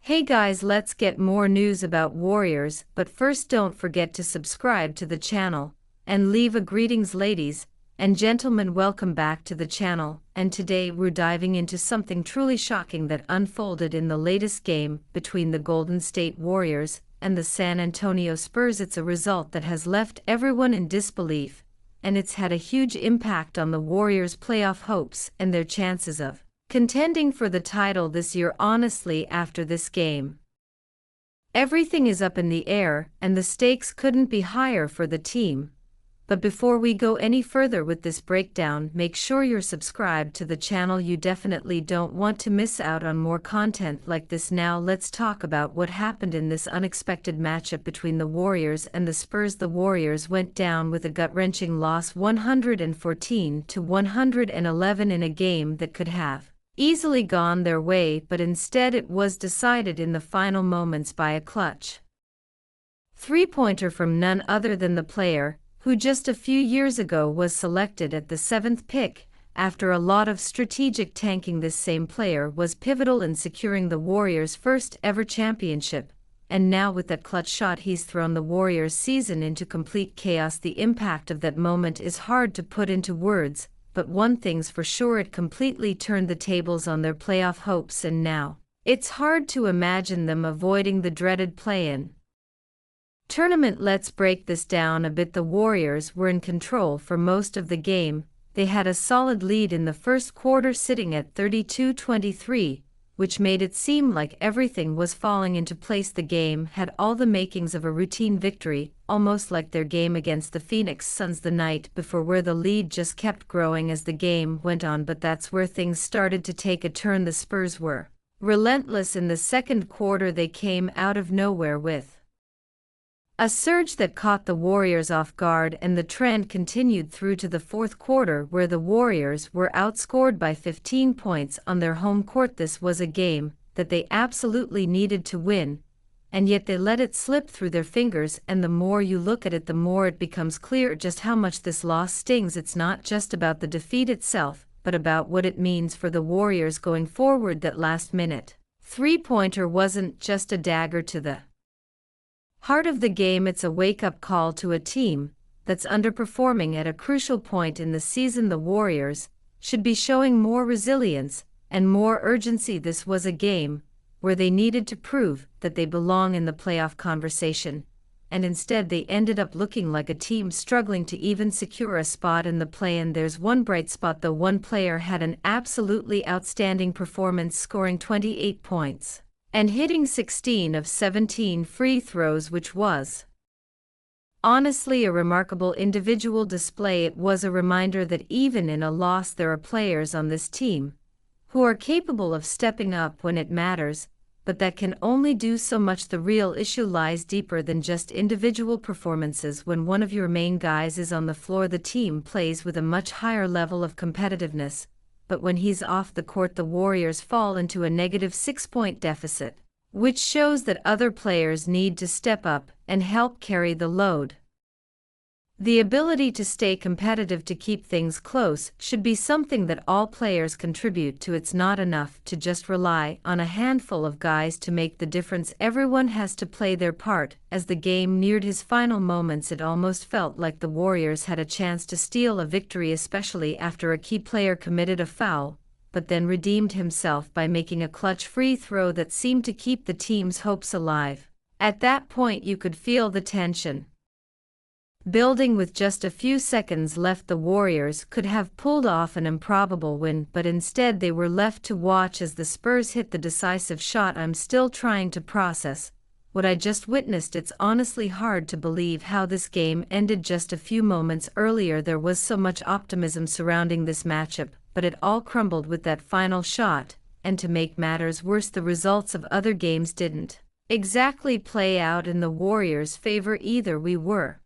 Hey guys, let's get more news about Warriors, but first don't forget to subscribe to the channel, and leave a greetings ladies and gentlemen. Welcome back to the channel, and today we're diving into something truly shocking that unfolded in the latest game between the Golden State Warriors and the San Antonio Spurs. It's a result that has left everyone in disbelief, and it's had a huge impact on the Warriors' playoff hopes and their chances of contending for the title this year. Honestly, after this game, everything is up in the air, and the stakes couldn't be higher for the team. But before we go any further with this breakdown, make sure you're subscribed to the channel. You definitely don't want to miss out on more content like this. Now let's talk about what happened in this unexpected matchup between the Warriors and the Spurs. The Warriors went down with a gut-wrenching loss, 114-111, in a game that could have easily gone their way, but instead it was decided in the final moments by a clutch three-pointer from none other than the player who just a few years ago was selected at the 7th pick. After a lot of strategic tanking, this same player was pivotal in securing the Warriors' first ever championship, and now with that clutch shot he's thrown the Warriors' season into complete chaos. The impact of that moment is hard to put into words, but one thing's for sure, it completely turned the tables on their playoff hopes, and now it's hard to imagine them avoiding the dreaded play-in tournament. Let's break this down a bit. The Warriors were in control for most of the game. They had a solid lead in the first quarter, sitting at 32-23, which made it seem like everything was falling into place. The game had all the makings of a routine victory, almost like their game against the Phoenix Suns the night before, where the lead just kept growing as the game went on. But that's where things started to take a turn. The Spurs were relentless in the second quarter. They came out of nowhere with a surge that caught the Warriors off guard, and the trend continued through to the fourth quarter, where the Warriors were outscored by 15 points on their home court. This was a game that they absolutely needed to win, and yet they let it slip through their fingers, and the more you look at it, the more it becomes clear just how much this loss stings. It's not just about the defeat itself, but about what it means for the Warriors going forward. That last-minute three-pointer wasn't just a dagger to the heart of the game, it's a wake-up call to a team that's underperforming at a crucial point in the season. The Warriors should be showing more resilience and more urgency. This was a game where they needed to prove that they belong in the playoff conversation, and instead they ended up looking like a team struggling to even secure a spot in the play-in. There's one bright spot though. One player had an absolutely outstanding performance, scoring 28 points and hitting 16 of 17 free throws, which was honestly a remarkable individual display. It was a reminder that even in a loss, there are players on this team who are capable of stepping up when it matters, but that can only do so much. The real issue lies deeper than just individual performances. When one of your main guys is on the floor, the team plays with a much higher level of competitiveness. But when he's off the court, the Warriors fall into a negative 6-point deficit, which shows that other players need to step up and help carry the load. The ability to stay competitive, to keep things close, should be something that all players contribute to. It's not enough to just rely on a handful of guys to make the difference. Everyone has to play their part. As the game neared his final moments, it almost felt like the Warriors had a chance to steal a victory, especially after a key player committed a foul, but then redeemed himself by making a clutch free throw that seemed to keep the team's hopes alive. At that point, you could feel the tension building. With just a few seconds left, the Warriors could have pulled off an improbable win, but instead they were left to watch as the Spurs hit the decisive shot. I'm still trying to process what I just witnessed. It's honestly hard to believe how this game ended just a few moments earlier. There was so much optimism surrounding this matchup, but it all crumbled with that final shot, and to make matters worse, the results of other games didn't exactly play out in the Warriors' favor either. We were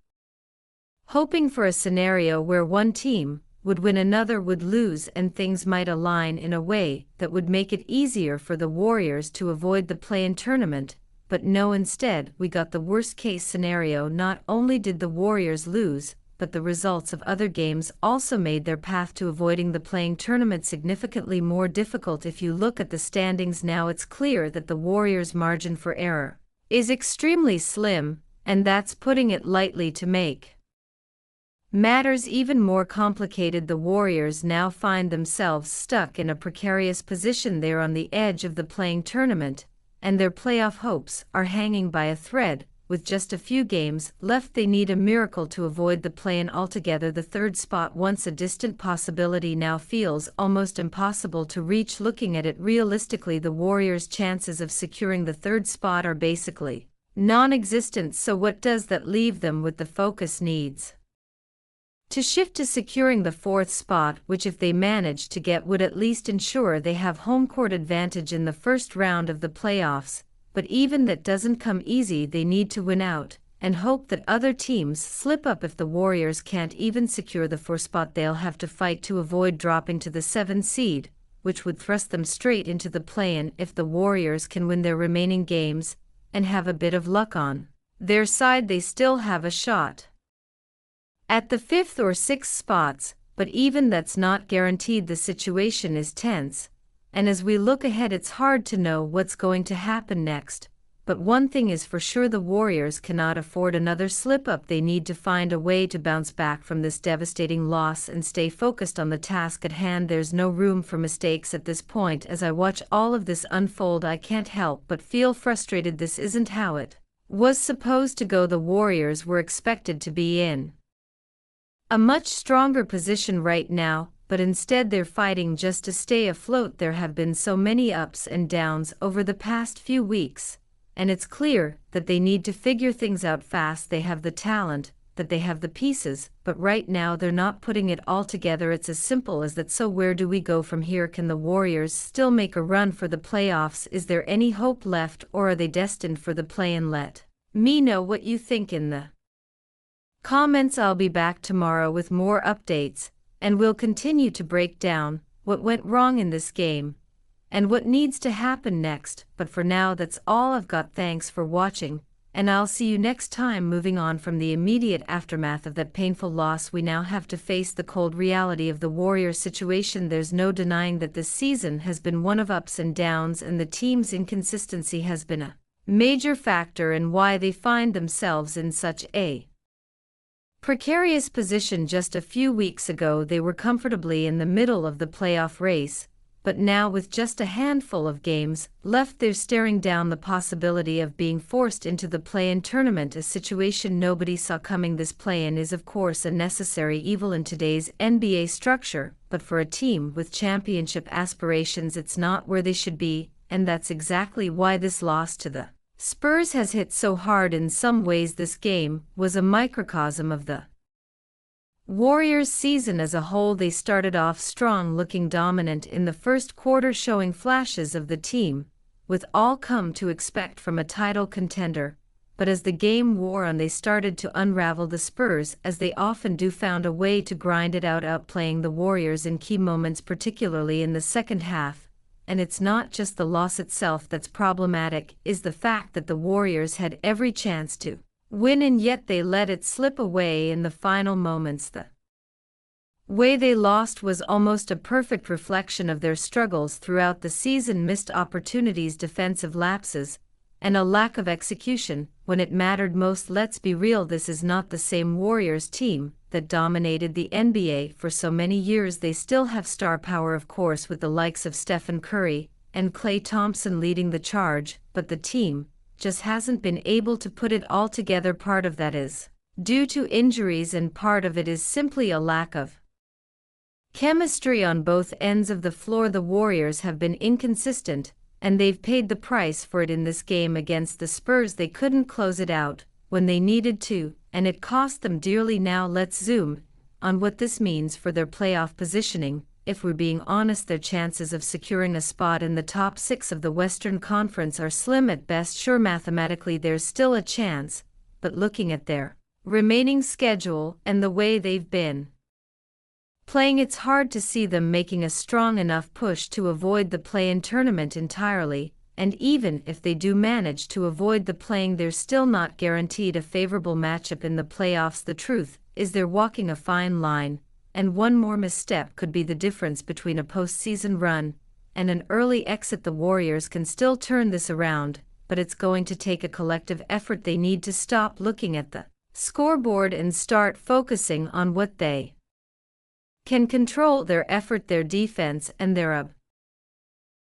hoping for a scenario where one team would win, another would lose, and things might align in a way that would make it easier for the Warriors to avoid the play-in tournament. But no, instead we got the worst-case scenario. Not only did the Warriors lose, but the results of other games also made their path to avoiding the playing tournament significantly more difficult. If you look at the standings now, it's clear that the Warriors' margin for error is extremely slim, and that's putting it lightly. To make matters even more complicated, the Warriors now find themselves stuck in a precarious position. They're on the edge of the playing tournament, and their playoff hopes are hanging by a thread. With just a few games left, they need a miracle to avoid the play-in altogether. The third spot, once a distant possibility, now feels almost impossible to reach. Looking at it realistically, the Warriors' chances of securing the third spot are basically non-existent. So what does that leave them with? The focus needs to shift to securing the fourth spot, which if they manage to get would at least ensure they have home court advantage in the first round of the playoffs. But even that doesn't come easy. They need to win out and hope that other teams slip up. If the Warriors can't even secure the fourth spot, they'll have to fight to avoid dropping to the 7th seed, which would thrust them straight into the play-in. If the Warriors can win their remaining games and have a bit of luck on their side, they still have a shot at the 5th or 6th spots, but even that's not guaranteed. The situation is tense, and as we look ahead, it's hard to know what's going to happen next. But one thing is for sure, the Warriors cannot afford another slip-up. They need to find a way to bounce back from this devastating loss and stay focused on the task at hand. There's no room for mistakes at this point. As I watch all of this unfold, I can't help but feel frustrated. This isn't how it was supposed to go. The Warriors were expected to be in a much stronger position right now, but instead they're fighting just to stay afloat. There have been so many ups and downs over the past few weeks, and it's clear that they need to figure things out fast. They have the talent, that they have the pieces, but right now they're not putting it all together. It's as simple as that. So where do we go from here? Can the Warriors still make a run for the playoffs? Is there any hope left, or are they destined for the play-in? Let me know what you think in the comments. I'll be back tomorrow with more updates, and we'll continue to break down what went wrong in this game and what needs to happen next. But for now, that's all I've got. Thanks for watching, and I'll see you next time. Moving on from the immediate aftermath of that painful loss, we now have to face the cold reality of the Warriors situation. There's no denying that this season has been one of ups and downs, and the team's inconsistency has been a major factor in why they find themselves in such a precarious position. Just a few weeks ago, they were comfortably in the middle of the playoff race, but now with just a handful of games left, they're staring down the possibility of being forced into the play-in tournament, a situation nobody saw coming. This play-in is of course a necessary evil in today's NBA structure, but for a team with championship aspirations, it's not where they should be, and that's exactly why this loss to the Spurs has hit so hard. In some ways, this game was a microcosm of the Warriors' season as a whole. They started off strong, looking dominant in the first quarter, showing flashes of the team with all come to expect from a title contender. But as the game wore on, they started to unravel. The Spurs, as they often do, found a way to grind it out, outplaying the Warriors in key moments, particularly in the second half. And it's not just the loss itself that's problematic, is the fact that the Warriors had every chance to win, and yet they let it slip away in the final moments. The way they lost was almost a perfect reflection of their struggles throughout the season: missed opportunities, defensive lapses, and a lack of execution when it mattered most. Let's be real, this is not the same Warriors team that dominated the NBA for so many years. They still have star power, of course, with the likes of Stephen Curry and Klay Thompson leading the charge, but the team just hasn't been able to put it all together. Part of that is due to injuries, and part of it is simply a lack of chemistry on both ends of the floor. The Warriors have been inconsistent, and they've paid the price for it in this game against the Spurs. They couldn't close it out when they needed to, and it cost them dearly. Now let's zoom on what this means for their playoff positioning. If we're being honest, their chances of securing a spot in the top 6 of the Western Conference are slim at best. Sure, mathematically there's still a chance, but looking at their remaining schedule and the way they've been playing, it's hard to see them making a strong enough push to avoid the play-in tournament entirely. And even if they do manage to avoid the play-in, they're still not guaranteed a favorable matchup in the playoffs. The truth is they're walking a fine line, and one more misstep could be the difference between a postseason run and an early exit. The Warriors can still turn this around, but it's going to take a collective effort. They need to stop looking at the scoreboard and start focusing on what they can control: their effort, their defense, and their